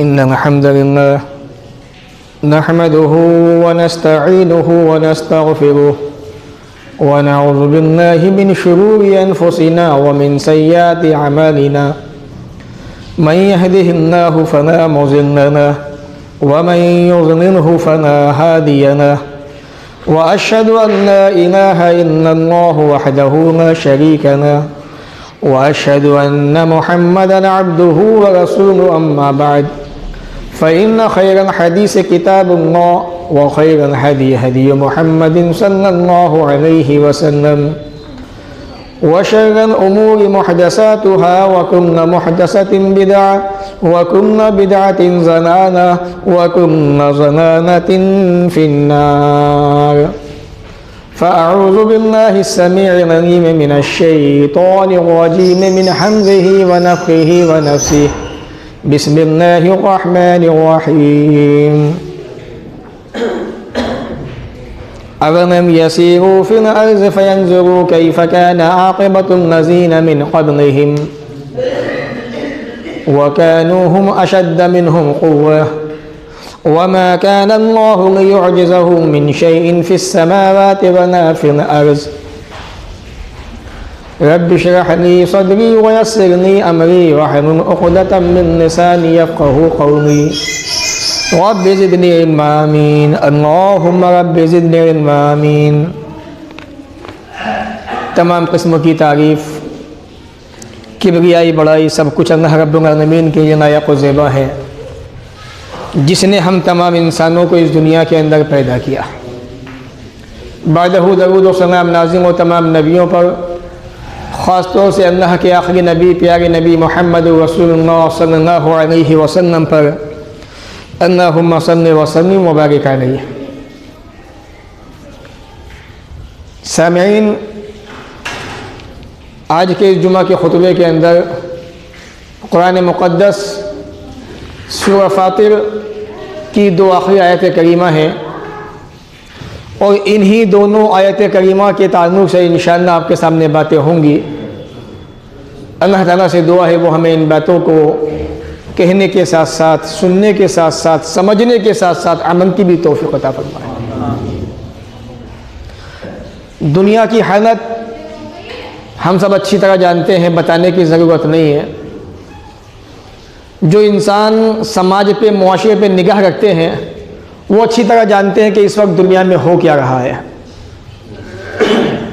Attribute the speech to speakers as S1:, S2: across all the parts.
S1: इन्नल हम्दुलिल्लाह नहमदुहु व नस्तईनुहु व नस्तगफिरुह व नऊज़ु बिल्लाहि मिन शुरूरि अनफुसिना व मिन सय्यिआति अमालिना मन यहदिहिल्लाहु फला मुज़िल्ल लहु व मन युज़लिल्हु फला हादिय लहु व अशहदु अन ला इलाहा इल्लल्लाहु वहदहु ला शरीका लहु व अशहदु अन्न मुहम्मदन अब्दुहु व रसूलुहु अम्मा बअद फ़इन्न खैरल हदीस किताबुल्लाह व खैरल हदी हदी मुहम्मदिन सल्लल्लाहु अलैहि वसल्लम व शर्रल उमूरि मुहदसातुहा व कुल्लु मुहदसतिन बिदअह व कुल्लु बिदअतिन ज़लालह व कुल्लु ज़लालतिन फिन्नार। फ़अऊज़ु बिल्लाहि अस्समीइल अलीम मिनश शैतानिर रजीम मिन हम्ज़िहि व नफ़्ख़िहि व नफ़्सिहि। बिस्मिल्लाहिर रहमानिर रहीम। अवलम यसीरू फिल अर्ज़ि फ़यंज़ुरू कैफ़ कान आक़िबतुल लज़ीना मिन क़ब्लिहिम व कानू हुम अशद्द मिनहुम क़ुव्वह व मा कान अल्लाहु लियुअजिज़हु मिन शैइन फ़िस समावाति व ला फ़िल अर्ज़। रब्बि इश्रह ली सदरी व यस्सिर ली अमरी वहलुल उक़दतम मिन लिसानी यफ़क़हू क़ौली। रब्बि ज़िदनी इल्मा आमीन। अल्लाहुम्मा रब्बि ज़िदनी इल्मा आमीन। तमाम किस्मों की तारीफ़, किब्रियाई, बड़ाई सब कुछ अल्लाह रब्बुल आलमीन के लिए लायक़ व ज़ेबा है, जिसने हम तमाम इंसानों को इस दुनिया के अंदर पैदा किया। बादहू दरूद व सलाम नाज़िल व तमाम नबियों पर, ख़ास तौर से अल्लाह के आखिरी नबी प्यारे नबी मोहम्मद रसूलुल्लाह सल्लल्लाहु अलैहि वसल्लम पर अल्लाहुम्मा सल्लि व सल्लिम व बारिक अलैहि। सामिईन, आज के इस जुमा के खुतबे के अंदर कुरान मुक़द्दस सूरह फातिर की दो आखिरी आयत करीमा हैं और इन्हीं दोनों आयत करीमा के ताल्लुक़ से इंशाअल्लाह आपके सामने बातें होंगी। अल्लाह ताला से दुआ है वो हमें इन बातों को कहने के साथ साथ, सुनने के साथ साथ, समझने के साथ साथ अमल की भी तौफ़ीक़ अता फरमाए। दुनिया की हालत हम सब अच्छी तरह जानते हैं, बताने की ज़रूरत नहीं है। जो इंसान समाज पे, मुआशरे पे निगाह रखते हैं वो अच्छी तरह जानते हैं कि इस वक्त दुनिया में हो क्या रहा है।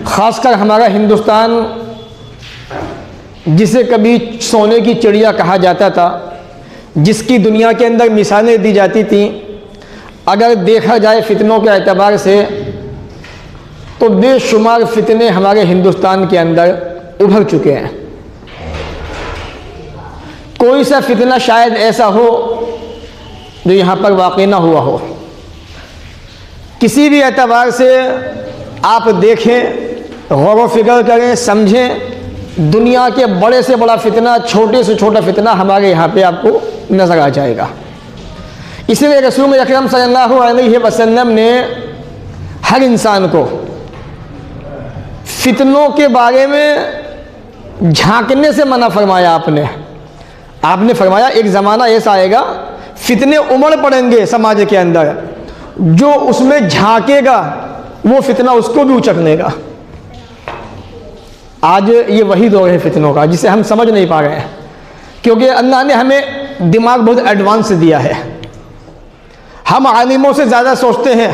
S1: ख़ासकर हमारा हिंदुस्तान, जिसे कभी सोने की चिड़िया कहा जाता था, जिसकी दुनिया के अंदर मिसालें दी जाती थीं, अगर देखा जाए फितनों के एतबार से तो बेशुमार फितने हमारे हिंदुस्तान के अंदर उभर चुके हैं। कोई सा फितना शायद ऐसा हो जो यहाँ पर वाक़ई ना हुआ हो। किसी भी एतबार से आप देखें, गौर व फिक्र करें, समझें, दुनिया के बड़े से बड़ा फितना, छोटे से छोटा फितना हमारे यहाँ पे आपको नज़र आ जाएगा। इसलिए रसूल अकरम सल्लल्लाहु अलैहि वसल्लम ने हर इंसान को फितनों के बारे में झांकने से मना फरमाया। आपने फरमाया एक ज़माना ऐसा आएगा, फितने उमड़ पड़ेंगे समाज के अंदर, जो उसमें झांकेगा वो फितना उसको भी उचक लेगा। आज ये वही दौर है फितनों का, जिसे हम समझ नहीं पा रहे हैं, क्योंकि अल्लाह ने हमें दिमाग बहुत एडवांस दिया है। हम आलिमों से ज़्यादा सोचते हैं,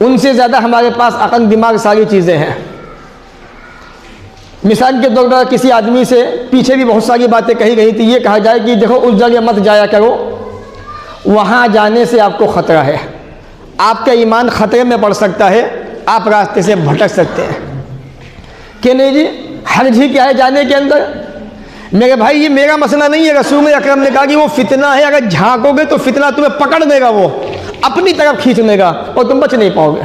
S1: उनसे ज़्यादा हमारे पास अक़ल, दिमाग, सारी चीज़ें हैं। मिसाल के तौर पर किसी आदमी से पीछे भी बहुत सारी बातें कही गई थी। ये कहा जाए कि देखो उस जगह मत जाया करो, वहाँ जाने से आपको ख़तरा है, आपका ईमान ख़तरे में पड़ सकता है, आप रास्ते से भटक सकते हैं। कि नहीं जी, हर्ज ही क्या है जाने के अंदर। मेरे भाई, ये मेरा मसला नहीं है। रसूल अकरम ने कहा कि वो फितना है, अगर झांकोगे तो फितना तुम्हें पकड़ लेगा, वो अपनी तरफ खींच लेगा और तुम बच नहीं पाओगे।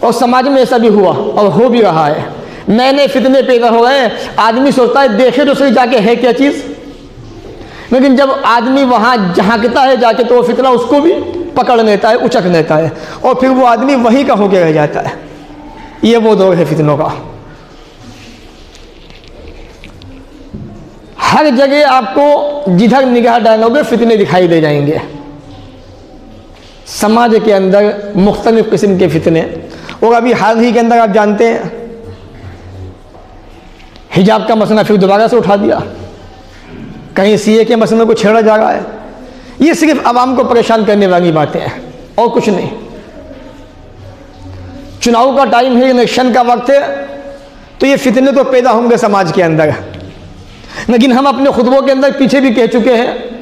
S1: और समाज में ऐसा भी हुआ और हो भी रहा है। नए नए फितने पैदा हो गए। आदमी सोचता है देखे तो सही जाके है क्या चीज़, लेकिन जब आदमी वहाँ झांकता है जाके तो वो फितना उसको भी पकड़ लेता है, उचक लेता है, और फिर वो आदमी वहीं का होके रह जाता है। ये वो दौर है फितनों का। हर जगह आपको जिधर निगाह डालोगे फितने दिखाई दे जाएंगे। समाज के अंदर मुख्तलिफ किस्म के फितने, और अभी हाल ही के अंदर आप जानते हैं हिजाब का मसला फिर दोबारा से उठा दिया, कहीं सीए के मसले को छेड़ा जा रहा है। ये सिर्फ आवाम को परेशान करने वाली बातें हैं और कुछ नहीं। चुनाव का टाइम है, इलेक्शन का वक्त है, तो ये फितने तो पैदा होंगे समाज के अंदर। लेकिन हम अपने खुतबों के अंदर पीछे भी कह चुके हैं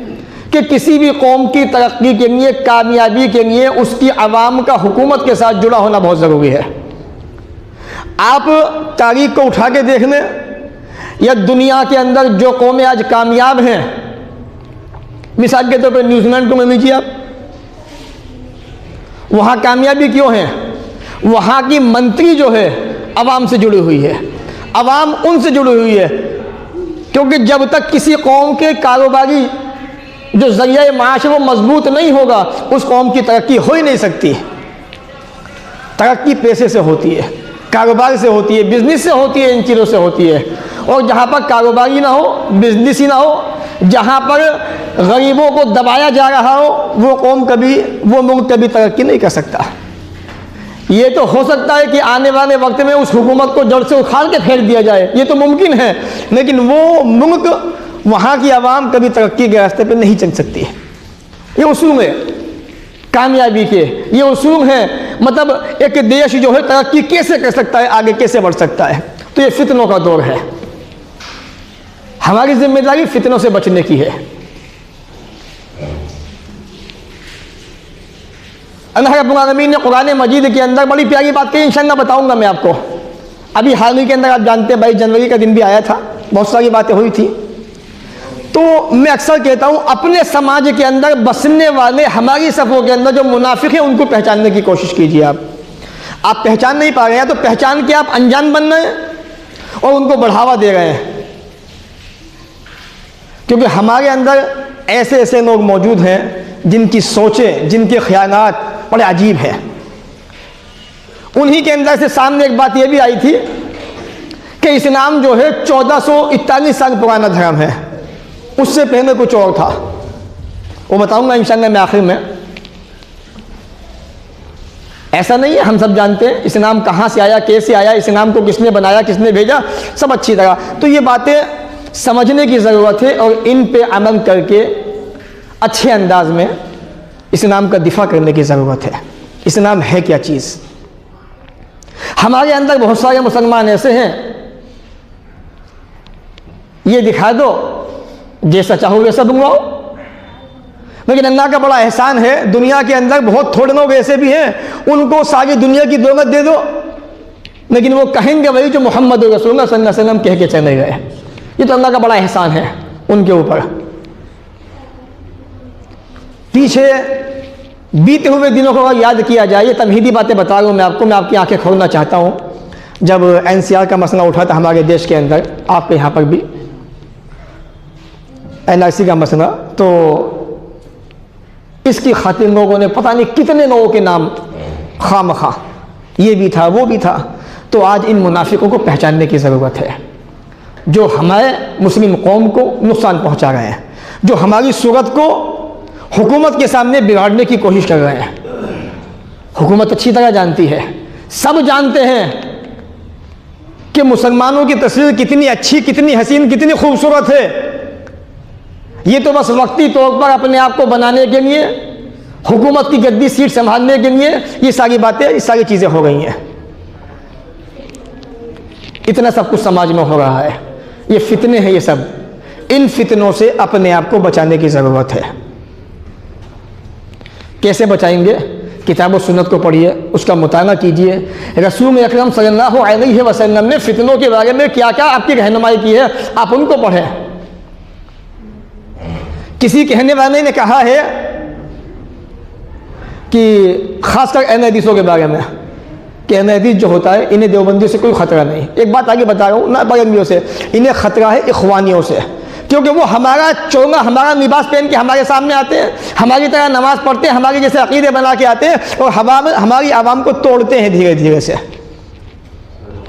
S1: कि किसी भी कौम की तरक्की के लिए, कामयाबी के लिए उसकी आवाम का हुकूमत के साथ जुड़ा होना बहुत ज़रूरी है। आप तारीख को उठा के देख लें, या दुनिया के अंदर जो कौमें आज कामयाब हैं, मिसाल के तौर पर न्यूजीलैंड को ले लीजिए आप, वहाँ कामयाबी क्यों है? वहाँ की मंत्री जो है आवाम से जुड़ी हुई है, आवाम उनसे जुड़ी हुई है, क्योंकि जब तक किसी कौम के कारोबारी जो ज़रिया माश है वो मजबूत नहीं होगा, उस कौम की तरक्की हो ही नहीं सकती। तरक्की पैसे से होती है, कारोबार से होती है, बिजनेस से होती है, इन चीज़ों से होती है। और जहाँ पर कारोबारी ना हो, बिजनेस ही ना हो, जहाँ पर गरीबों को दबाया जा रहा हो, वो कौम कभी, वो मुल्क कभी तरक्की नहीं कर सकता। ये तो हो सकता है कि आने वाले वक्त में उस हुकूमत को जड़ से उखाड़ के फेंक दिया जाए, ये तो मुमकिन है, लेकिन वो मुल्क, वहाँ की आवाम कभी तरक्की के रास्ते पर नहीं चल सकती। ये उसूल है कामयाबी के, ये उसूल है, मतलब एक देश जो है तरक्की कैसे कर सकता है, आगे कैसे बढ़ सकता है। तो ये फितनों का दौर है, हमारी जिम्मेदारी फितनों से बचने की है। अल्लाह रब्बुल आलमीन ने कुरान मजीद के अंदर बड़ी प्यारी बात कही, इंशाअल्लाह बताऊंगा मैं आपको। अभी हाल ही के अंदर आप जानते हैं 22 जनवरी का दिन भी आया था, बहुत सारी बातें हुई थी। तो मैं अक्सर कहता हूँ, अपने समाज के अंदर बसने वाले हमारी सफ़ों के अंदर जो मुनाफिक हैं उनको पहचानने की कोशिश कीजिए। आप पहचान नहीं पा रहे हैं तो पहचान के आप अनजान बन रहे हैं और उनको बढ़ावा दे रहे हैं, क्योंकि हमारे अंदर ऐसे ऐसे लोग मौजूद हैं जिनकी सोचें, जिनके ख्यालात बड़े अजीब है। उन्हीं के अंदर से सामने एक बात यह भी आई थी कि इस्लाम जो है 1441 साल पुराना धर्म है, उससे पहले कुछ और था। वो बताऊंगा इंशाअल्लाह मैं आखिर में। ऐसा नहीं है, हम सब जानते हैं इस्लाम कहाँ से आया, कैसे आया, इस्लाम को किसने बनाया, किसने भेजा, सब अच्छी तरह। तो ये बातें समझने की ज़रूरत है और इन पे अमल करके अच्छे अंदाज में इस्लाम का दिफा करने की ज़रूरत है। इस्लाम है क्या चीज़? हमारे अंदर बहुत सारे मुसलमान ऐसे हैं, ये दिखा दो जैसा चाहो वैसा दूंगाओ, लेकिन अल्लाह का बड़ा एहसान है, दुनिया के अंदर बहुत थोड़े लोग ऐसे भी हैं उनको सारी दुनिया की दौलत दे दो, लेकिन वो कहेंगे वही जो मोहम्मद रसूलुल्लाह सल्लल्लाहु अलैहि वसल्लम कह के चले गए। ये तो अल्लाह का बड़ा एहसान है उनके ऊपर। पीछे बीते हुए दिनों को याद किया जाए, ये तमहीदी बातें बता रहा हूँ मैं आपको, मैं आपकी आंखें खोलना चाहता हूँ। जब NCR का मसला उठा था हमारे देश के अंदर, आपके यहाँ पर भी NRC का मसला, तो इसकी खातिर लोगों ने पता नहीं कितने लोगों के नाम खामखा, ये भी था वो भी था। तो आज इन मुनाफिकों को पहचानने की ज़रूरत है, जो हमारे मुस्लिम कौम को नुकसान पहुंचा रहे हैं, जो हमारी सूरत को हुकूमत के सामने बिगाड़ने की कोशिश कर रहे हैं। हुकूमत अच्छी तरह जानती है, सब जानते हैं कि मुसलमानों की तस्वीर कितनी अच्छी, कितनी हसीन, कितनी खूबसूरत है। ये तो बस वक्ती तौर पर अपने आप को बनाने के लिए, हुकूमत की गद्दी सीट संभालने के लिए ये सारी बातें, ये सारी चीज़ें हो गई हैं। इतना सब कुछ समाज में हो रहा है, ये फितने हैं ये सब। इन फितनों से अपने आप को बचाने की ज़रूरत है। कैसे बचाएंगे? किताब और सुन्नत को पढ़िए, उसका मुताला कीजिए। रसूल अकरम सल्लल्लाहु अलैहि वसल्लम ने फितनों के बारे में क्या क्या आपकी रहनुमाई की है, आप उनको पढ़ें। किसी कहने वाले ने कहा है कि खासकर अहले हदीसों के बारे में कि अहले हदीस जो होता है इन्हें देवबंदियों से कोई ख़तरा नहीं। एक बात आगे बता रहा हूँ ना, बरंगियों से, इन्हें ख़तरा है इखवानियों से, क्योंकि वो हमारा चोंगा, हमारा लिबास पहन के हमारे सामने आते हैं, हमारी तरह नमाज़ पढ़ते हैं, हमारे जैसे अक़ीदे बना के आते हैं और हमारी आवाम को तोड़ते हैं धीरे धीरे से,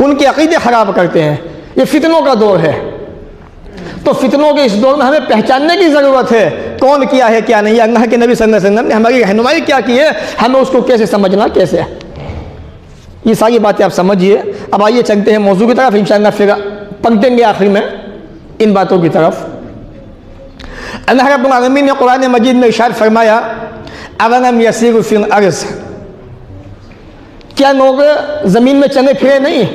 S1: उनके अक़ीदे ख़राब करते हैं। ये फितनों का दौर है। तो फितनों के इस दौर में हमें पहचानने की ज़रूरत है कौन किया है क्या नहीं। अल्लाह के नबी सल्लल्लाहु अलैहि वसल्लम ने हमारी रहनुमाई क्या की है, हमें उसको कैसे समझना कैसे, ये सारी बातें आप समझिए। अब आइए चलते हैं मौजू की तरफ, इंशाअल्लाह फिर पलटेंगे आखिर में इन बातों की तरफ। अल्लाह रब्बुल आलमीन ने कुरान मजीद में इरशाद फरमाया, अवलम यसीरु फिल अर्ज़, क्या लोग ज़मीन में चले फिरे नहीं,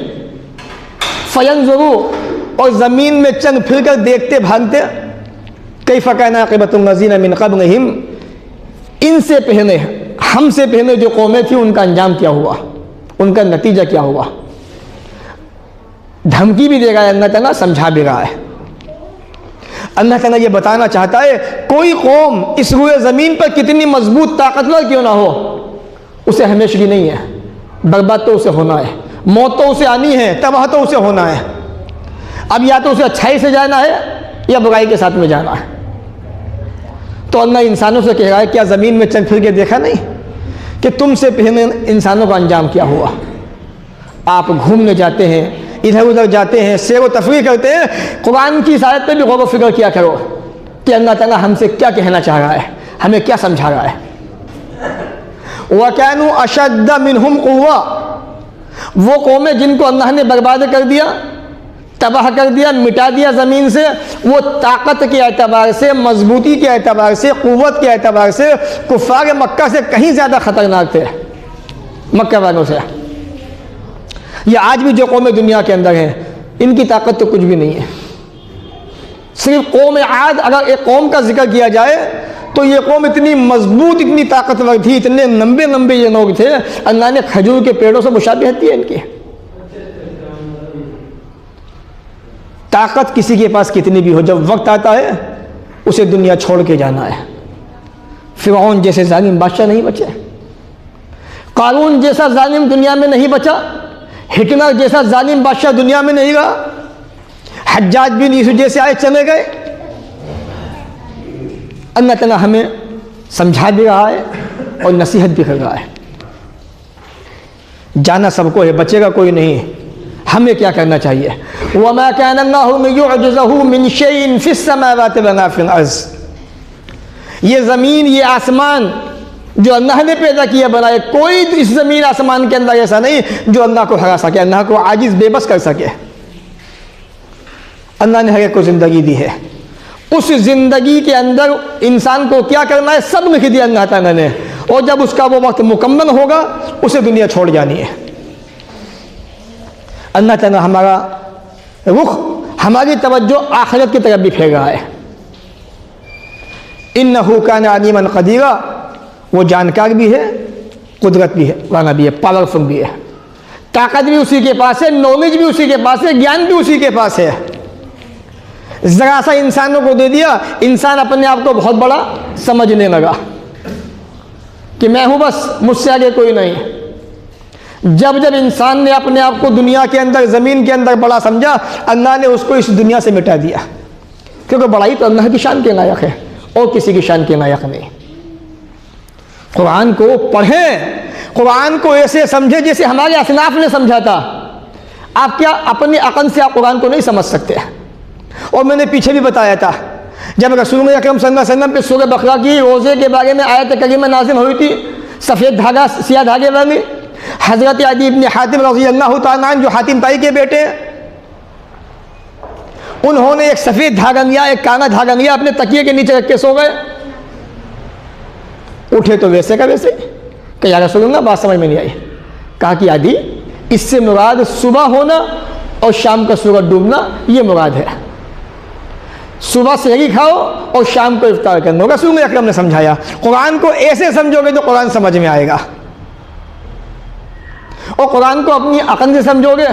S1: फयंज़ुरू, और ज़मीन में चल फिर कर देखते भागते, कैफ़ कान आक़िबतुल लज़ीना मिन क़ब्लिहिम, इनसे पहले हमसे पहले जो कौमें थी उनका अंजाम क्या हुआ, उनका नतीजा क्या हुआ। धमकी भी दे रहा है अल्लाह ताला, समझा भी रहा है। अल्लाह ताला ये बताना चाहता है कोई कौम इस हुए ज़मीन पर कितनी मजबूत ताकतवर क्यों ना हो, उसे हमेशगी नहीं है, बर्बाद तो उसे होना है, मौत तो उसे आनी है, तबाह तो उसे होना है। अब या तो उसे अच्छाई से जाना है या बुराई के साथ में जाना है। तो अल्लाह इंसानों से कह रहा है क्या ज़मीन में चल फिर के देखा नहीं कि तुमसे पहले इंसानों का अंजाम क्या हुआ। आप घूमने जाते हैं, इधर उधर जाते हैं, सैर व तफरीह करते हैं, कुरान की इस आयत पे भी गौर व फिक्र किया करो कि अल्लाह ताला हमसे क्या कहना चाह रहा है, हमें क्या समझा रहा है। वकानु अशद्द मिनहुम कुव्वा, वो कौमें जिनको अल्लाह ने बर्बाद कर दिया, तबाह कर दिया, मिटा दिया ज़मीन से, वो ताकत के एतबार से, मजबूती के एतबार से, क़ुव्वत के एतबार से कुफ़ार मक्का से कहीं ज़्यादा ख़तरनाक थे, मक्का वालों से। ये आज भी जो कौमें दुनिया के अंदर हैं, इनकी ताकत तो कुछ भी नहीं है। सिर्फ कौम आद, अगर एक कौम का जिक्र किया जाए तो ये कौम इतनी मजबूत, इतनी ताकतवर थी, इतने लंबे लंबे ये लोग थे, अल्लाह ने खजूर के पेड़ों से मुशाबिहत दी है इनकी। ताकत किसी के पास कितनी भी हो, जब वक्त आता है उसे दुनिया छोड़ के जाना है। फ़िरऔन जैसे जालिम बादशाह नहीं बचे, कारून जैसा जालिम दुनिया में नहीं बचा, हिटलर जैसा जालिम बादशाह दुनिया में नहीं रहा, हज्जाज बिन यूसुफ जैसे आए चले गए। अल्लाह ताला हमें समझा भी रहा है और नसीहत भी कर रहा है। जाना सबको है, बचेगा कोई नहीं। हमें क्या करना चाहिए, वमा काना अल्लाहु लियुअजिज़हु मिन शैइन फिस समावाति वला फिल अर्ज़, ये ज़मीन ये आसमान जो अल्लाह ने पैदा किया बनाए, कोई इस ज़मीन आसमान के अंदर ऐसा नहीं जो अल्लाह को हरा सके, अल्लाह को आजिज़ बेबस कर सके। अल्लाह ने हर एक को ज़िंदगी दी है, उस ज़िंदगी के अंदर इंसान को क्या करना है सब लिख दिया अल्लाह ताला ने, और जब उसका वो वक्त मुकम्मल होगा उसे दुनिया छोड़ जानी है। अल्लाह ताला हमारा रुख, हमारी तवज्जो आखिरत की तरफ भी फेर रहा है। इन्नहु काना अलीमन क़दीरा, वो जानकार भी है, कुदरत भी है, वाला भी है, पावरफुल भी है, ताकत भी उसी के पास है, नॉलेज भी उसी के पास है, ज्ञान भी उसी के पास है। ज़रा सा इंसानों को दे दिया, इंसान अपने आप को बहुत बड़ा समझने लगा कि मैं हूँ बस, मुझसे आगे कोई नहीं। जब जब इंसान ने अपने आप को दुनिया के अंदर, ज़मीन के अंदर बड़ा समझा, अल्लाह ने उसको इस दुनिया से मिटा दिया, क्योंकि बड़ाई तो अल्लाह की शान के लायक है और किसी की शान के लायक नहीं। कुरान को पढ़ें, कुरान को ऐसे समझे जैसे हमारे असलाफ ने समझा था। आप क्या अपनी अक़ल से आप कुरान को नहीं समझ सकते। और मैंने पीछे भी बताया था, जब रसूल अकरम सल्लल्लाहु अलैहि वसल्लम पे सूरह बकरा की रोज़े के बारे में आयत करीमा नाज़िल हुई थी, सफ़ेद धागा सिया धागे वाली, हज़रत अदी इब्न हातिम रज़ी अल्लाह तआला अन्हु जो हातिम ताई के बेटे, उन्होंने एक सफ़ेद धागा लिया, एक काला धागा लिया, अपने तकिए के नीचे रख के सो गए। उठे तो वैसे का वैसे कि या रसूलल्लाह, बात समझ में नहीं आई। कहा कि आदि, इससे मुराद सुबह होना और शाम का सूरज डूबना, ये मुराद है। सुबह सहरी खाओ और शाम को इफ्तार करना। रसूल अकरम ने समझाया। कुरान को ऐसे समझोगे तो कुरान समझ में आएगा, और कुरान को अपनी अक़ल से समझोगे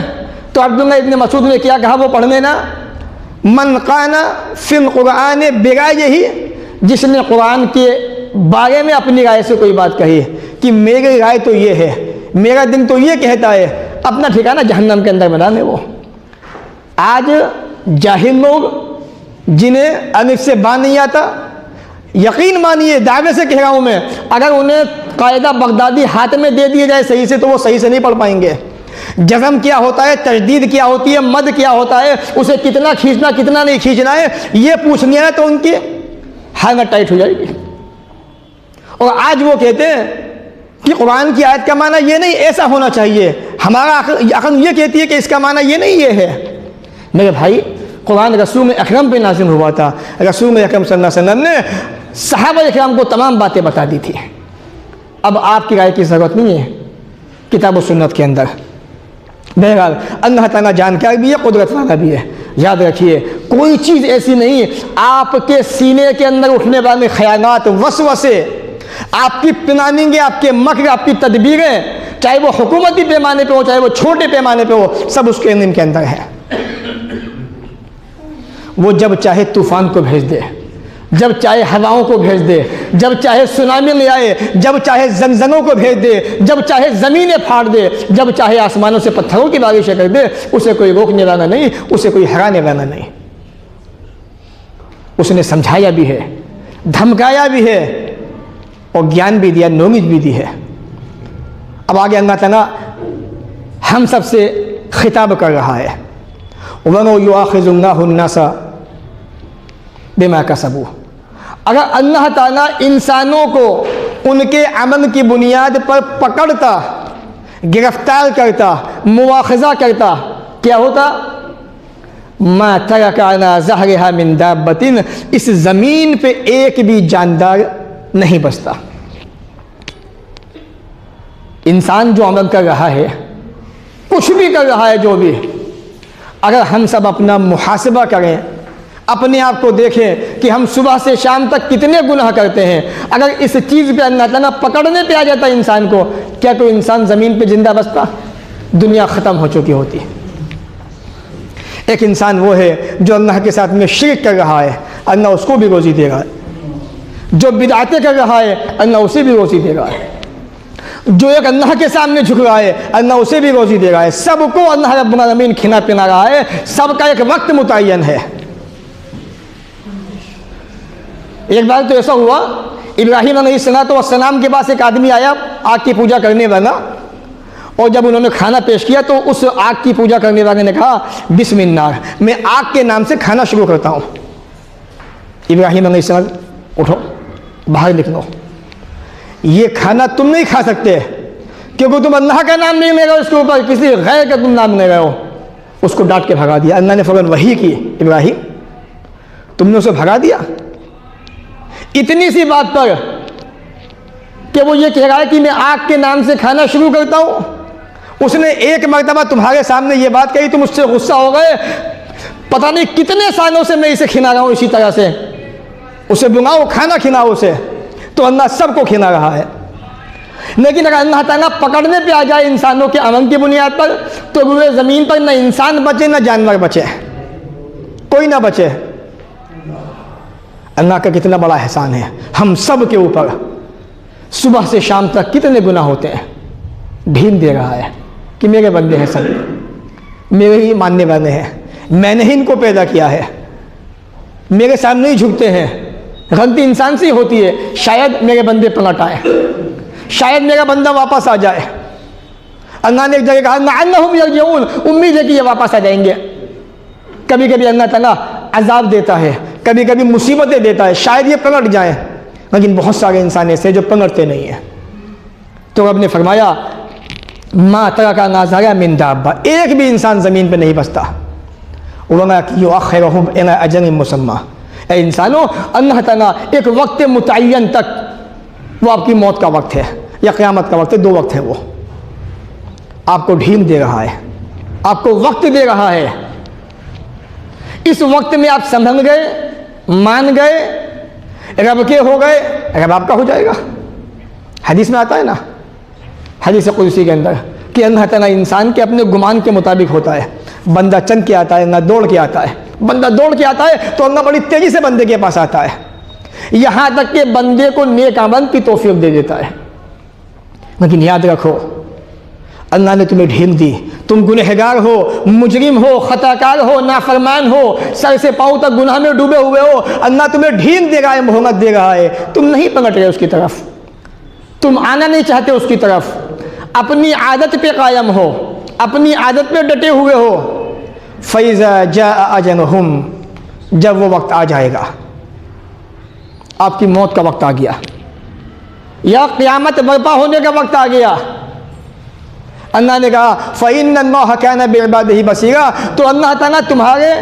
S1: तो अब्दुल्लाह इब्न मसूद ने क्या कहा, वो पढ़ लेना, मन काना फिल कुरान बिगाए, ही जिसने कुरान के बारे में अपनी राय से कोई बात कही कि मेरी राय तो ये है, मेरा दिन तो ये कहता है, अपना ठिकाना जहन्नम के अंदर बना ले। वो आज जाहिल लोग जिन्हें अलिफ से बा नहीं आता, यकीन मानिए, दावे से कह रहा हूँ मैं, अगर उन्हें कायदा बगदादी हाथ में दे दिए जाए सही से, तो वो सही से नहीं पढ़ पाएंगे। जज़म क्या होता है, तजदीद क्या होती है, मद क्या होता है, उसे कितना खींचना कितना नहीं खींचना है, ये पूछनी है तो उनकी हालत टाइट हो जाएगी। और आज वो कहते हैं कि कुरान की आयत का माना ये नहीं, ऐसा होना चाहिए, हमारा अक़ल ये कहती है कि इसका माना ये नहीं, ये है। मेरे भाई, कुरान रसूल अकरम पे नाज़िल हुआ था, रसूल अकरम सल्लल्लाहु अलैहि वसल्लम ने सहाबा इकराम को तमाम बातें बता दी थी। अब आपकी राय की ज़रूरत नहीं है किताब और सुन्नत के अंदर। बहरहाल अल्लाह ताला जानकार भी है, कुदरत वाला भी है। याद रखिए, कोई चीज़ ऐसी नहीं आपके सीने के अंदर उठने वाले ख़यालात, वसवसे, आपकी प्लानिंग, आपके मक्र, आपकी तदबीरें, चाहे वो हुकूमती पैमाने पे हो चाहे वो छोटे पैमाने पे हो, सब उसके इल्म के अंदर है। वो जब चाहे तूफ़ान को भेज दे, जब चाहे हवाओं को भेज दे, जब चाहे सुनामी ले आए, जब चाहे ज़लज़लों को भेज दे, जब चाहे ज़मीनें फाड़ दे, जब चाहे आसमानों से पत्थरों की बारिशें कर दे, उसे कोई रोकने वाला नहीं, उसे कोई हराने वाला नहीं। उसने समझाया भी है, धमकाया भी है और ज्ञान भी दिया, नॉलेज भी दी है। अब आगे अल्लाह ताला हम सब से खिताब कर रहा है, वनो युआखिज़ुल्लाहु अन्नासा बिमा कसबू। अगर अल्लाह ताला इंसानों को उनके अमल की बुनियाद पर पकड़ता, गिरफ्तार करता, मुआखज़ा करता, क्या होता? मा तरका अला ज़हरिहा मिन दाब्बतिन, इस ज़मीन पे एक भी जानदार नहीं बचता। इंसान जो अमल कर रहा है, कुछ भी कर रहा है, जो भी, अगर हम सब अपना मुहासिबा करें, अपने आप को देखें कि हम सुबह से शाम तक कितने गुनाह करते हैं, अगर इस चीज़ पे अल्लाह ताला पकड़ने पे आ जाता इंसान को, क्या कोई इंसान ज़मीन पे जिंदा बचता? दुनिया ख़त्म हो चुकी होती। एक इंसान वो है जो अल्लाह के साथ में शिर्क कर रहा है, अल्लाह उसको भी रोज़ी देगा। जो बिदअतें कर रहा है, अल्लाह उसे भी रोज़ी देगा। जो एक अल्लाह के सामने झुक रहा है, अल्लाह उसे भी रोज़ी दे रहा है। सबको अल्लाह रब्बुल आलमीन खिला पिला रहा है, सबका एक वक्त मुतय्यन है। एक बार तो ऐसा हुआ, इब्राहीम अलैहिस्सलाम के पास एक आदमी आया आग की पूजा करने वाला, और जब उन्होंने खाना पेश किया तो उस आग की पूजा करने वाले ने कहा बिस्मिल्लाह, मैं आग के नाम से खाना शुरू करता हूँ। इब्राहीम अलैहिस्सलाम, उठो बाहर निकलो, ये खाना तुम नहीं खा सकते क्योंकि तुम अल्लाह का नाम नहीं ले रहे हो, इसके ऊपर किसी गैर का तुम नाम ले रहे हो। उसको डांट के भगा दिया। अल्लाह ने फौरन वही की, इब्राहीम तुमने उसे भगा दिया इतनी सी बात पर कि वो ये कह रहा है कि मैं आग के नाम से खाना शुरू करता हूँ। उसने एक मरतबा तुम्हारे सामने ये बात कही, तुम उससे गुस्सा हो गए, पता नहीं कितने सालों से मैं इसे खिला रहा हूँ इसी तरह से। उसे बुलाओ, खाना खिलाओ उसे, तो अल्लाह सबको खिला रहा है। लेकिन अगर अल्लाह ताला पकड़ने पे आ जाए इंसानों के अमल की बुनियाद पर, तो पूरे ज़मीन पर न इंसान बचे न जानवर बचे, कोई ना बचे। अल्लाह का कितना बड़ा एहसान है हम सब के ऊपर। सुबह से शाम तक कितने गुनाह होते हैं, ढील दे रहा है कि मेरे बंदे हैं, सब मेरे ही मानने वाले हैं, मैंने ही इनको पैदा किया है, मेरे सामने ही झुकते हैं। गलती इंसान से ही होती है, शायद मेरे बंदे पलट आए, शायद मेरा बंदा वापस आ जाए। अल्लाह ने एक जगह कहा लअल्लहुम यरजिऊन, उम्मीद है कि ये वापस आ जाएंगे। कभी कभी अल्लाह ताला अजाब देता है, कभी कभी मुसीबतें देता है, शायद ये पलट जाए, लेकिन बहुत सारे इंसान ऐसे जो पलटते नहीं हैं। तो रब ने फरमाया मा तरका नाज़ारा मिन दाब्बा, एक भी इंसान ज़मीन पर नहीं बचता। वमा युअख्खिरुहुम इला अजलिन मुसम्मा, ए इंसानों, अल्लाह ताला एक वक्त मुतय्यन तक, वो आपकी मौत का वक्त है या क़यामत का वक्त है, 2 वक्त है, वो आपको ढील दे रहा है, आपको वक्त दे रहा है। इस वक्त में आप संभल गए, मान गए, रब के हो गए, रब आपका हो जाएगा। हदीस में आता है ना, हदीस कुदसी के अंदर, कि अल्लाह ताला इंसान के अपने गुमान के मुताबिक होता है। बंदा चल के आता है ना दौड़ के आता है, बंदा दौड़ के आता है तो अल्लाह बड़ी तेज़ी से बंदे के पास आता है, यहाँ तक कि बंदे को नेक अमल की तौफीक दे देता है। लेकिन याद रखो, अल्लाह ने तुम्हें ढील दी, तुम गुनहगार हो, मुजरिम हो, खताकार हो, नाफरमान हो, सर से पाँव तक गुनाह में डूबे हुए हो, अल्लाह तुम्हें ढील दे रहा है, मोहम्मद दे रहा है, तुम नहीं पलट रहे उसकी तरफ, तुम आना नहीं चाहते उसकी तरफ, अपनी आदत पे कायम हो, अपनी आदत पे डटे हुए हो, फ़ैज़ा जा अजलहुम, जब वो वक्त आ जाएगा, आपकी मौत का वक्त आ गया या क़यामत बर्पा होने का वक्त आ गया, अल्लाह ने कहा फ़इन्नल्लाह काना बिइबादिही बसीरा, तो अल्लाह ताला तुम्हारे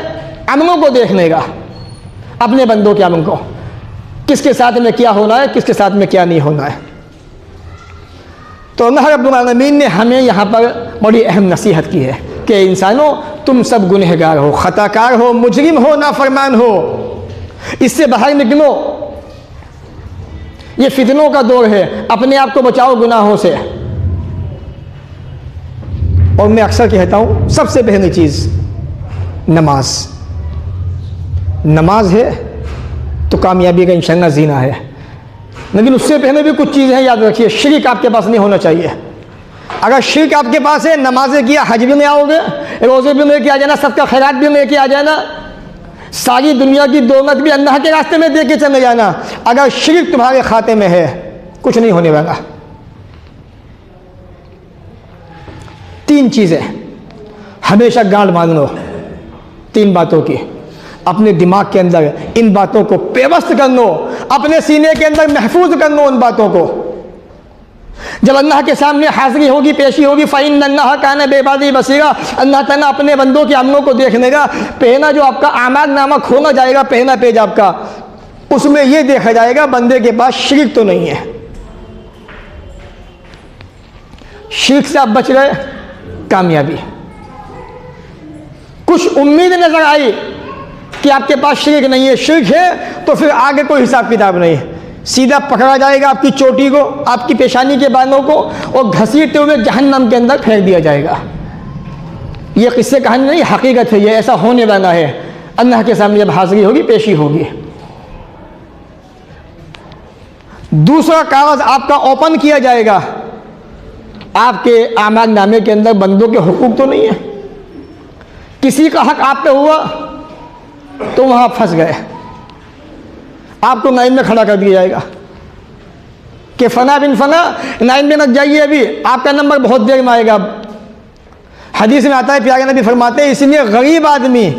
S1: अमलों को देख लेगा, अपने बंदों के अमल को, किसके साथ में क्या होना है, किसके साथ में क्या नहीं होना है। तो अल्लाह रब्बुल आलमीन ने हमें यहाँ पर बड़ी अहम नसीहत की है कि इंसानों, तुम सब गुनहगार हो, ख़ताकार हो, मुजरिम हो, नाफरमान हो, इससे बाहर निकलो। ये फितनों का दौर है, अपने आप को बचाओ गुनाहों से। और मैं अक्सर कहता हूँ, सबसे पहली चीज़ नमाज। नमाज है तो कामयाबी का इंशाअल्लाह जीना है, लेकिन उससे पहले भी कुछ चीज़ें याद रखिए। शिर्क आपके पास नहीं होना चाहिए। अगर शिर्क आपके पास है, नमाज़ें किया, हज भी नहीं आओगे, रोज़े भी लेके आ जाना, सदका खैरात भी लेके आ जाना, सारी दुनिया की दौलत भी अल्लाह के रास्ते में दे के चले जाना। अगर शिर्क तुम्हारे खाते में है, कुछ नहीं होने वाला। 3 चीज़ें हमेशा गांठ बांध लो, 3 बातों की। अपने दिमाग के अंदर इन बातों को पेवस्त कर लो, अपने सीने के अंदर महफूज कर लो उन बातों को। जब अल्लाह के सामने हाज़िरी होगी, पेशी होगी, फ़इन्नल्लाह काना बिइबादिही बसीरा, अल्लाह ताला अपने बंदों के अमलों को देख लेगा। पहला जो आपका आमाल नामा खोला जाएगा, पहला पेज आपका, उसमें यह देखा जाएगा बंदे के पास शिर्क तो नहीं है। शिर्क से आप बच गए, कामयाबी। कुछ उम्मीद नजर आई कि आपके पास शिर्क नहीं है, शिर्क है तो फिर आगे कोई हिसाब किताब नहीं है। सीधा पकड़ा जाएगा आपकी चोटी को, आपकी पेशानी के बालों को, और घसीटते हुए जहन्नम के अंदर फेंक दिया जाएगा। ये किस्से कहानी नहीं, हकीकत है, ये ऐसा होने वाला है। अल्लाह के सामने जब हाज़िरी होगी, पेशी होगी। दूसरा कागज आपका ओपन किया जाएगा, आपके आमाल नामे के अंदर बंदों के हुकूक तो नहीं है। किसी का हक आप पे हुआ तो वहां फंस गए, आपको लाइन में खड़ा कर दिया जाएगा कि फना बिन फना लाइन में लग जाइए, अभी आपका नंबर बहुत देर में आएगा। हदीस में आता है, प्यारे नबी फरमाते हैं, इसलिए गरीब आदमी,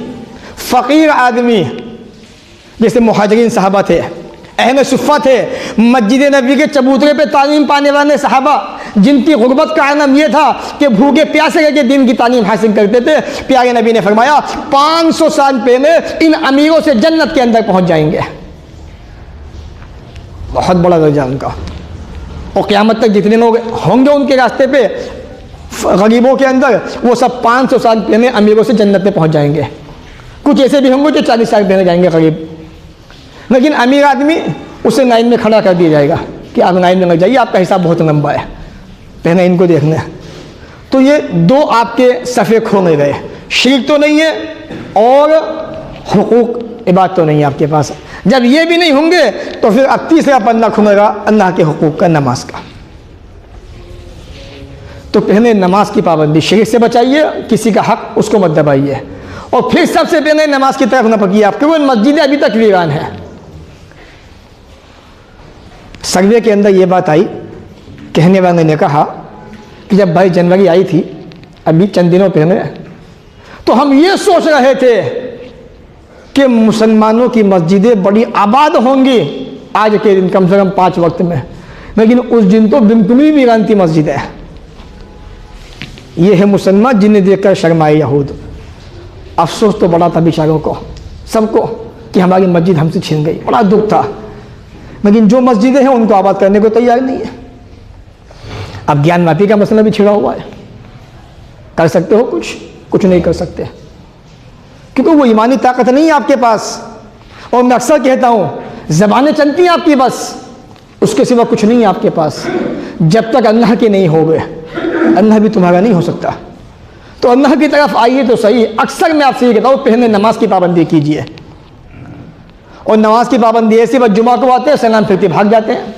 S1: फ़कीर आदमी, जैसे मुहाजिरीन सहाबा थे, अहले सुफ़्फ़ा थे, मस्जिद नबी के चबूतरे पे तालीम पाने वाले सहाबा, जिनकी गुर्बत का आलम यह था कि भूखे प्यासे रह के दिन की तालीम हासिल करते थे। प्यारे नबी ने फरमाया 500 साल पहले इन अमीरों से जन्नत के अंदर पहुंच जाएंगे। बहुत बड़ा दर्जा उनका। और क़यामत तक जितने लोग होंगे उनके रास्ते पे गरीबों के अंदर, वो सब 500 साल पहले अमीरों से जन्नत में पहुंच जाएंगे। कुछ ऐसे भी होंगे जो 40 साल पहले जाएंगे गरीब, लेकिन अमीर आदमी उसे लाइन में खड़ा कर दिया जाएगा कि आप लाइन में लग जाइए, आपका हिसाब बहुत लंबा है, पहले इनको देखना है। तो ये 2 आपके सफ़े खोने गए, शिर्क तो नहीं है और हुकूक इबादत तो नहीं है आपके पास। जब ये भी नहीं होंगे तो फिर अब तीसरा पन्ना खुलेगा अल्लाह के हुकूक का, नमाज का। तो पहले नमाज की पाबंदी, शिर्क से बचाइए, किसी का हक उसको मत दबाइए, और फिर सबसे पहले नमाज की तरफ न पकिए आप, क्योंकि मस्जिदें अभी तक वीरान है। सर्वे के अंदर ये बात आई, कहने वाले ने कहा कि जब 22 जनवरी आई थी, अभी चंद दिनों पहले, तो हम ये सोच रहे थे कि मुसलमानों की मस्जिदें बड़ी आबाद होंगी आज के दिन, कम से कम 5 वक्त में, लेकिन उस दिन तो बिल्कुल ही वीरान थी मस्जिदें। ये है मुसलमान जिन्हें देखकर शर्माए यहूद। अफसोस तो बड़ा था बेचारों को, सबको, कि हमारी मस्जिद हमसे छीन गई, बड़ा दुख था। लेकिन जो मस्जिदें हैं उनको आबाद करने को तैयार नहीं है। अब ज्ञान माफी का मसला भी छिड़ा हुआ है, कर सकते हो कुछ नहीं कर सकते, क्योंकि वो ईमानी ताकत नहीं है आपके पास। और मैं अक्सर कहता हूँ, ज़बानें चलती हैं आपकी बस, उसके सिवा कुछ नहीं है आपके पास। जब तक अल्लाह के नहीं हो गए, अल्लाह भी तुम्हारा नहीं हो सकता। तो अल्लाह की तरफ आइए तो सही। अक्सर मैं आपसे ये कहता हूँ, पहले नमाज की पाबंदी कीजिए। और नमाज की पाबंदी ऐसी, बस जुमा को आते हैं, सलाम फिरते भाग जाते हैं।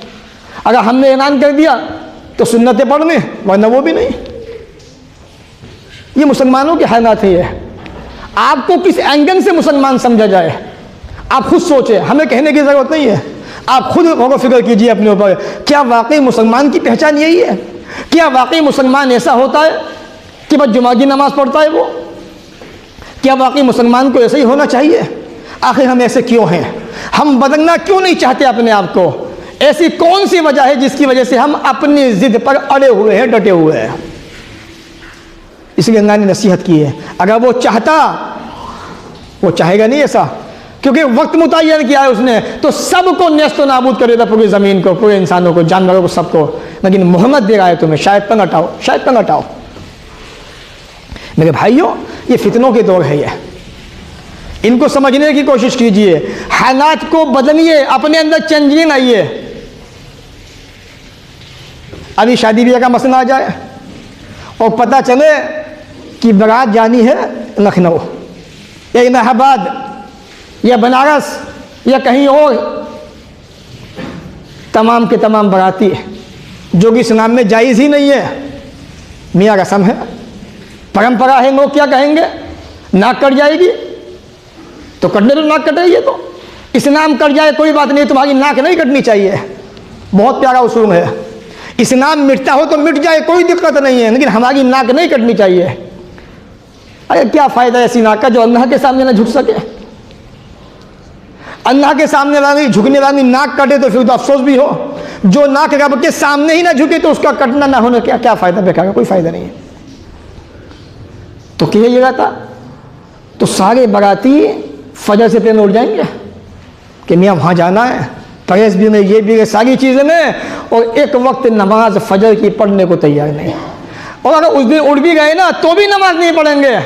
S1: अगर हमने ऐलान कर दिया तो सुन्नतें पढ़ने, वरना वो भी नहीं। ये मुसलमानों के हालात है। आपको किस एंगल से मुसलमान समझा जाए, आप खुद सोचें, हमें कहने की ज़रूरत नहीं है। आप खुद गौर फिक्र कीजिए अपने ऊपर, क्या वाकई मुसलमान की पहचान यही है? क्या वाकई मुसलमान ऐसा होता है कि बस जुमा की नमाज़ पढ़ता है वो? क्या वाकई मुसलमान को ऐसे ही होना चाहिए? आखिर हम ऐसे क्यों हैं? हम बदलना क्यों नहीं चाहते अपने आप को? ऐसी कौन सी वजह है जिसकी वजह से हम अपनी ज़िद पर अड़े हुए हैं, डटे हुए हैं? इसलिए अल्लाह ने नसीहत की है। अगर वो चाहता, वो चाहेगा नहीं ऐसा, क्योंकि वक्त मुतय्यन किया है उसने, तो सबको नेस्त नाबूद कर देता, पूरी ज़मीन को, पूरे इंसानों को, जानवरों को, सबको। लेकिन मोहम्मद दे रहा है तुम्हें, शायद तंग हटाओ, शायद तंग हटाओ। मेरे भाइयों, ये फितनों के दौर है, ये इनको समझने की कोशिश कीजिए, हालात को बदलिए, अपने अंदर चेंजिंग आइए। अभी शादी ब्याह का मसला आ जाए और पता चले कि बारात जानी है लखनऊ या इलाहाबाद या बनारस या कहीं और, तमाम के तमाम बाराती, जो कि इस्लाम में जायज़ ही नहीं है। मियाँ रस्म है, परंपरा है, लोग क्या कहेंगे? नाक कट जाएगी तो कटने दो, नाक कटेगी तो इस्लाम कट जाए कोई बात नहीं, तुम्हारी नाक नहीं कटनी चाहिए। बहुत प्यारा उसूल है। इस्लाम मिटता हो तो मिट जाए, कोई दिक्कत नहीं है, लेकिन हमारी नाक नहीं कटनी चाहिए। अरे क्या फ़ायदा ऐसी नाक का जो अल्लाह के सामने ना झुक सके? अल्लाह के सामने वाली झुकने वाली नाक कटे तो फिर तो अफसोस भी हो। जो नाक रब के सामने ही ना झुके तो उसका कटना ना होने क्या फ़ायदा? बेकार का कोई फ़ायदा नहीं है। तो क्या ये रहता तो सारे बाराती फजर से पहले उठ जाएंगे कि मियाँ वहाँ जाना है, परहेज़ भी नहीं, ये भी नहीं, सारी चीज़ें नहीं, और एक वक्त नमाज फजर की पढ़ने को तैयार नहीं। और अगर उस दिन उठ भी गए ना तो भी नमाज नहीं पढ़ेंगे,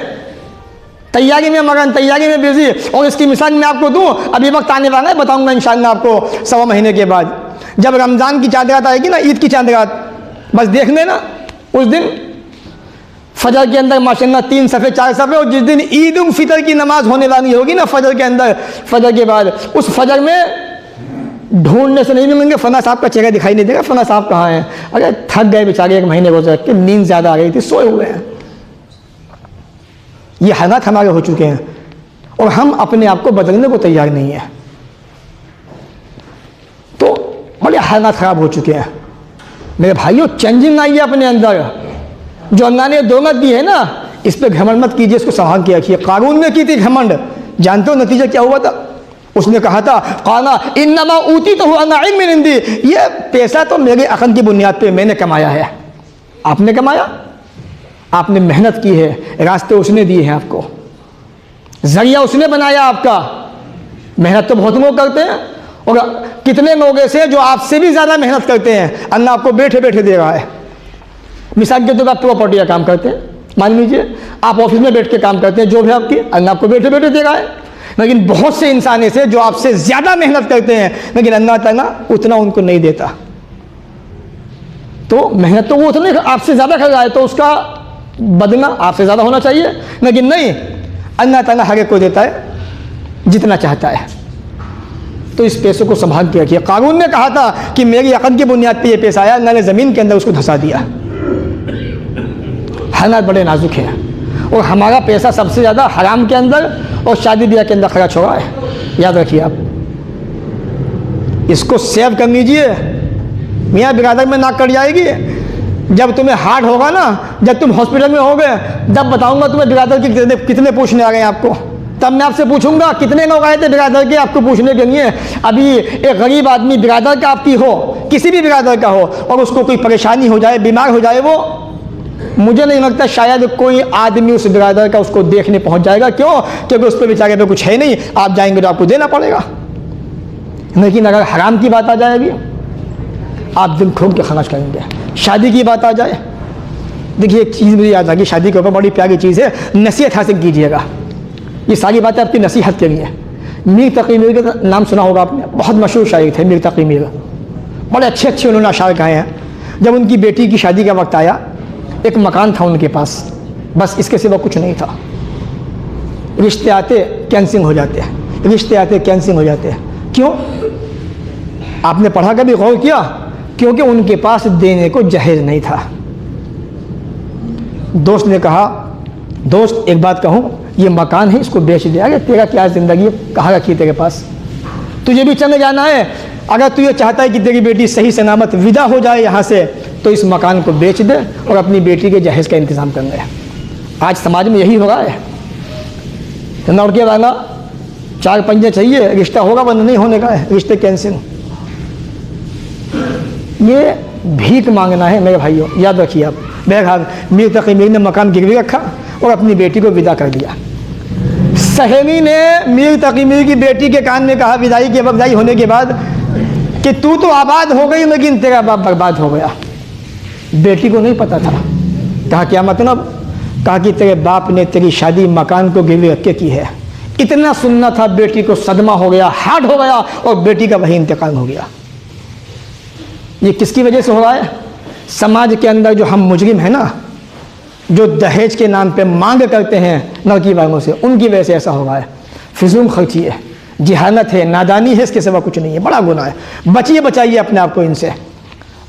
S1: तैयारी में मगन, तैयारी में बिजी। और इसकी मिसाल मैं आपको दूँ, अभी वक्त आने वाला है, बताऊँगा इंशाअल्लाह आपको 1.25 महीने के बाद, जब रमज़ान की चाँद रात आएगी ना, ईद की चाँद रात, बस देख लेना उस दिन फजर के अंदर माशाअल्लाह 3 सफ़े 4 सफ़े, और जिस दिन ईद उल फितर की नमाज़ होने वाली होगी ना फजर के अंदर, फजर के बाद, उस फजर में ढूंढने से नहीं मिलेंगे, फना साहब का चेहरा दिखाई नहीं देगा, फना साहब कहाँ हैं? अरे थक गए बेचारे, 1 महीने रोज़े रख के, नींद ज़्यादा आ गई थी, सोए हुए हैं। ये हालात हमारे हो चुके हैं और हम अपने आप को बदलने को तैयार नहीं है। तो बड़े हालात ख़राब हो चुके हैं। मेरे भाइयों, चेंजिंग आई है अपने अंदर। जो अल्लाह ने दौलत दी है ना, इस पर घमंड मत कीजिए, इसको संभाल के रखिए। कारून ने की थी घमंड, जानते हो नतीजा क्या हुआ था? उसने कहा था, काना इन्नमा ऊती तो हुआ नाइम मिन इंदी, ये पैसा तो मेरे अक़ल की बुनियाद पे मैंने कमाया है। आपने कमाया, आपने मेहनत की है, रास्ते उसने दिए हैं आपको, जरिया उसने बनाया आपका। मेहनत तो बहुत लोग करते हैं, और कितने लोग ऐसे जो आपसे भी ज़्यादा मेहनत करते हैं, अल्लाह आपको बैठे बैठे दे रहा है। मिसाल के तौर पर आप प्रॉपर्टी का काम करते हैं, मान लीजिए आप ऑफिस में बैठ के काम करते हैं, जो भी आपकी, अल्लाह आपको बैठे बैठे दे रहा है। लेकिन बहुत से इंसान ऐसे जो आपसे ज़्यादा मेहनत करते हैं, लेकिन अल्लाह ताला उतना उनको नहीं देता। तो मेहनत तो वो उतने आपसे ज़्यादा कर रहा है, तो उसका बदला आपसे ज़्यादा होना चाहिए, लेकिन नहीं, अल्लाह ताला हर एक को देता है जितना चाहता है। तो इस पैसे को संभाल के रखिए। कारून ने कहा था कि मेरी अक़ल की बुनियाद पे ये पैसा आया, अल्लाह ने ज़मीन के अंदर उसको धंसा दिया। हालात बड़े नाजुक हैं और हमारा पैसा सबसे ज़्यादा हराम के अंदर और शादी ब्याह के अंदर खर्च हो रहा है। याद रखिए आप, इसको सेव कर लीजिए। मियाँ बिरादर में नाक कट जाएगी, जब तुम्हें हार्ट होगा ना, जब तुम हॉस्पिटल में होगे, जब बताऊंगा तुम्हें बिरादर के कितने पूछने आ गए आपको, तब मैं आपसे पूछूंगा कितने लोग आए थे बिरादर के आपको पूछने के लिए। अभी एक गरीब आदमी बिरादर का आपकी हो, किसी भी बिरादर का हो, और उसको कोई परेशानी हो जाए, बीमार हो जाए, वो मुझे नहीं लगता शायद कोई आदमी उस बिरादर का उसको देखने पहुंच जाएगा। क्यों? क्योंकि उस पर बेचारे पे कुछ है नहीं, आप जाएंगे तो आपको देना पड़ेगा। लेकिन अगर हराम की बात आ जाएगी, आप दिल खोल के खर्च करेंगे। शादी की बात आ जाए, देखिए एक चीज़ मुझे याद आ गई, शादी के ऊपर बड़ी प्यारी चीज़ है, नसीहत हासिल कीजिएगा। ये सारी बातें आपकी नसीहत के लिए। मीर तकी मीर का नाम सुना होगा आपने, बहुत मशहूर शायर थे मीर तकी मीर, बड़े अच्छे अच्छे उन्होंने अशार कहे हैं। जब उनकी बेटी की शादी का वक्त आया, एक मकान था उनके पास, बस इसके सिवा कुछ नहीं था। रिश्ते आते कैंसिल हो जाते हैं, रिश्ते आते कैंसिल हो जाते हैं। क्यों? आपने पढ़ा कभी गौर किया? क्योंकि उनके पास देने को जहेज नहीं था। दोस्त ने कहा, दोस्त एक बात कहूँ, ये मकान है, इसको बेच दिया गया, तेरा क्या ज़िंदगी है, कहाँ रखी तेरे पास, तुझे भी चले जाना है। अगर तू ये चाहता है कि तेरी बेटी सही सलामत विदा हो जाए यहाँ से, तो इस मकान को बेच दे और अपनी बेटी के जहेज का इंतज़ाम कर ले। आज समाज में यही हो रहा है, लड़के वाला 4 पंजे चाहिए, रिश्ता होगा वरना नहीं होने का है, रिश्ते कैंसिल। ये भीख मांगना है मेरे भाइयों, याद रखिए आप। बहरहाल मीर तकी मीर ने मकान गिरवी रखा और अपनी बेटी को विदा कर दिया। सहेली ने मीर तकी मीर की बेटी के कान में कहा विदाई होने के बाद कि तू तो आबाद हो गई लेकिन तेरा बाप बर्बाद हो गया। बेटी को नहीं पता था। कहा क्या मतलब? कहा कि तेरे बाप ने तेरी शादी मकान को गिरवी रख के की है। इतना सुनना था, बेटी को सदमा हो गया, हार्ट हो गया और बेटी का वही इंतकाल हो गया। ये किसकी वजह से हो रहा है? समाज के अंदर जो हम मुजरिम हैं ना, जो दहेज के नाम पे मांग करते हैं लड़की वालों से, उनकी वजह से ऐसा हो रहा है। फिजूल खर्ची है, जिहालत है, नादानी है, इसके सिवा कुछ नहीं है, बड़ा गुनाह है। बचिए बचाइए अपने आप को इनसे।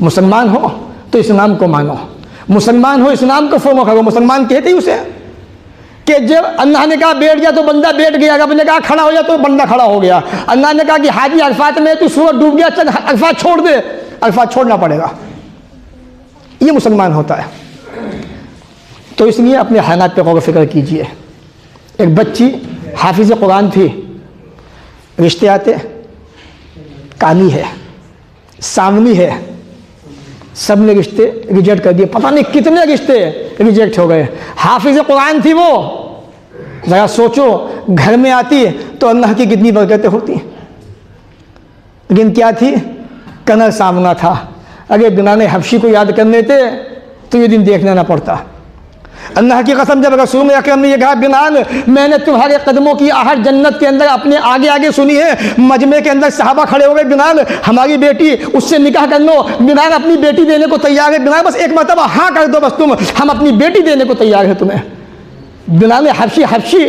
S1: मुसलमान हो तो इस्लाम को मानो, मुसलमान हो इस्लाम को फॉलो करो। मुसलमान कहते ही उसे कि जब अल्लाह ने कहा बैठ गया तो बंदा बैठ गया, रब ने कहा खड़ा हो जा तो बंदा खड़ा हो गया। अल्लाह ने कहा कि हाजी अरफात में तू सूरज डूब गया, चल अरफात छोड़ दे, अरफात छोड़ना पड़ेगा। ये मुसलमान होता है। तो इसलिए अपने हालात पे गौर फिक्र कीजिए। एक बच्ची हाफिज कुरान थी, रिश्ते आते, काली है, सावनी है, सब ने रिश्ते रिजेक्ट कर दिए। पता नहीं कितने रिश्ते रिजेक्ट हो गए। हाफिज कुरान थी वो, ज़रा सोचो, घर में आती तो अल्लाह की कितनी बरकतें होती, लेकिन क्या थी? कनर सामना था। अगर बिलाल हबशी को याद कर लेते तो ये दिन देखना ना पड़ता। अल्लाह की कसम, जब रसूल अकरम ने ये कहा बिलाल मैंने तुम्हारे कदमों की आहट जन्नत के अंदर अपने आगे आगे सुनी है, मजमे के अंदर सहाबा खड़े हो गए, बिलाल हमारी बेटी उससे निकाह कर लो, बिलाल अपनी बेटी देने को तैयार है, बिलाल बस एक मरतबा हाँ कर दो, बस तुम, हम अपनी बेटी देने को तैयार है तुम्हें। बिलाल हबशी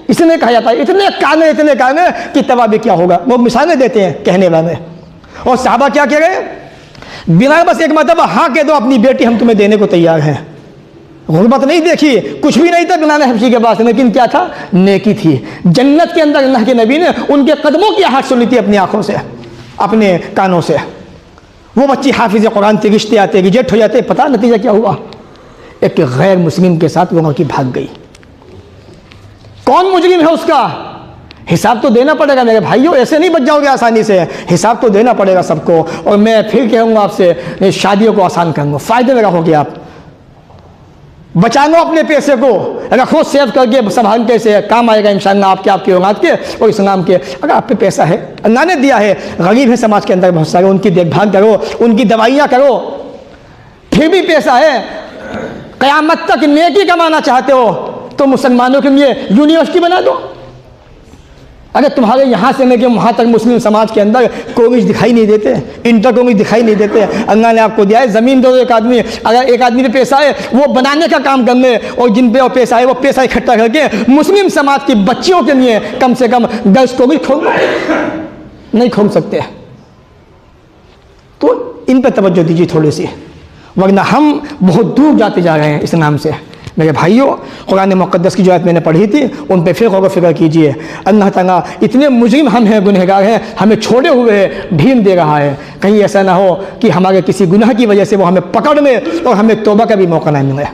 S1: इसने कहा जाता है, इतने काने कि तबाह भी क्या होगा। वो मिसालें देते हैं कहने वाले। और सहाबा क्या कह रहे? बिलाल बस एक मरतबा हाँ कह दो, अपनी बेटी हम तुम्हें देने को तैयार हैं। गुर्बत नहीं देखी, कुछ भी नहीं था बिलाल हबशी के पास, लेकिन क्या था? नेकी थी। जन्नत के अंदर अल्लाह के नबी ने उनके कदमों की आहट सुनी थी अपनी आंखों से, अपने कानों से। वो बच्ची हाफिज कुरान थी, रिश्ते आते रिजेक्ट हो जाते। पता नतीजा क्या हुआ? एक गैर मुस्लिम के साथ वो की भाग गई। कौन मुजरिम है उसका? हिसाब तो देना पड़ेगा मेरे भाइयों, ऐसे नहीं बच जाओगे आसानी से, हिसाब तो देना पड़ेगा सबको। और मैं फिर कहूँगा आपसे, शादियों को आसान करूँगा, फ़ायदे में रहोगे आप। बचा लो अपने पैसे को, रखो सेव करके, संभाल के से काम आएगा इंशाअल्लाह आपके औलाद के और इस्लाम के। अगर आप पे पैसा है, अल्लाह ने दिया है, गरीब है समाज के अंदर बहुत सारे, उनकी देखभाल करो, उनकी दवाइयाँ करो। फिर भी पैसा है, क़यामत तक नेकी कमाना चाहते हो तो मुसलमानों के लिए यूनिवर्सिटी बना दो। अगर तुम्हारे यहाँ से लेके वहाँ तक मुस्लिम समाज के अंदर कॉलेज दिखाई नहीं देते, इंटर कॉलेज दिखाई नहीं देते, अल्लाह ने आपको दिया है ज़मीन दो एक आदमी, अगर एक आदमी पे पैसा है वो बनाने का काम कर ले, और जिन पे पैसा है वो पैसा इकट्ठा करके मुस्लिम समाज की बच्चियों के लिए कम से कम गर्ल्स कॉलेज खोल नहीं खोल सकते। तो इन पर तवज्जो दीजिए थोड़ी सी, वरना हम बहुत दूर जाते जा रहे हैं इस नाम से। मेरे भाइयों, कुरान मुक़द्दस की जो आयत मैंने पढ़ी थी उन पे फिर गौर फिक्र कीजिए। अल्लाह ताला इतने मुजरिम हम हैं, गुनहगार हैं, हमें छोड़े हुए ढील दे रहा है। कहीं ऐसा ना हो कि हमारे किसी गुनाह की वजह से वो हमें पकड़ ले और हमें तौबा का भी मौका ना मिले।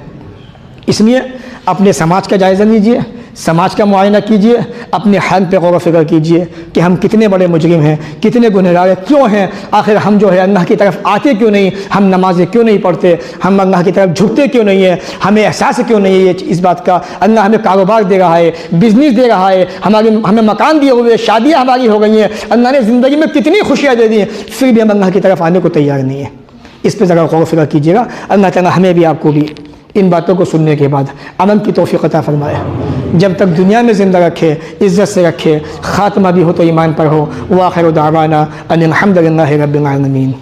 S1: इसलिए अपने समाज का जायज़ा लीजिए, समाज का मुआयना कीजिए, अपने हाल पे गौर फिक्र कीजिए कि हम कितने बड़े मुजरिम हैं, कितने गुनहगार क्यों हैं, आखिर हम जो है अल्लाह की तरफ आते क्यों नहीं, हम नमाज़ें क्यों नहीं पढ़ते, हम अल्लाह की तरफ झुकते क्यों नहीं है, हमें एहसास क्यों नहीं है इस बात का। अल्लाह हमें कारोबार दे रहा है, बिजनेस दे रहा है, हमें मकान दिए हुए, शादियाँ हमारी हो गई हैं, अल्लाह ने ज़िंदगी में कितनी खुशियाँ दे दी हैं, फिर भी हम अल्लाह की तरफ आने को तैयार नहीं है। इस पर ज़रा गौर फिक्र कीजिएगा। अल्लाह ताला हमें भी आपको भी इन बातों को सुनने के बाद अमल की तौफीक अता फरमाए। जब तक दुनिया में ज़िंदा रखे, इज़्ज़त से रखे, ख़ात्मा भी हो तो ईमान पर हो। व आखिर दावाना अनिल हम्दुलिल्लाहि रब्बिल आलमीन।